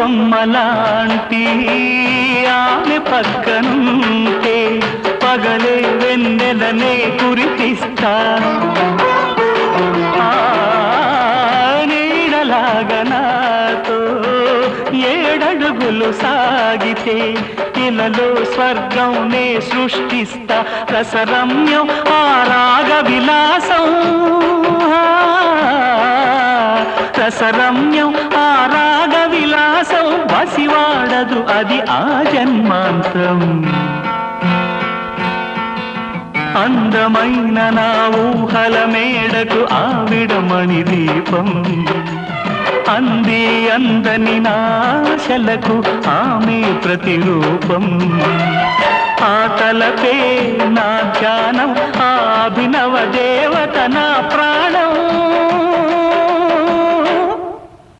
బొమ్మలాంటి ఆమె పక్కనుంటే పగలే వెన్నెలనే కురిపిస్తా నీడలాగా నాతో ఏడడుగులు సాగితే ఇలలో స్వర్గం నే సృష్టిస్తా రసరమ్యం ఆ రాగ విలాసం రసరమ్యం ఆ రాగ విలాసం వసివాడదు అది ఆ జన్మాంతం అందమైన నా ఊహల మేడకు ఆవిడమణి దీపం అంది అందని నాశలకు ఆమె ప్రతిరూపం ఆ తలపే నా ధ్యానం ఆ అభినవ దేవత నా ప్రాణం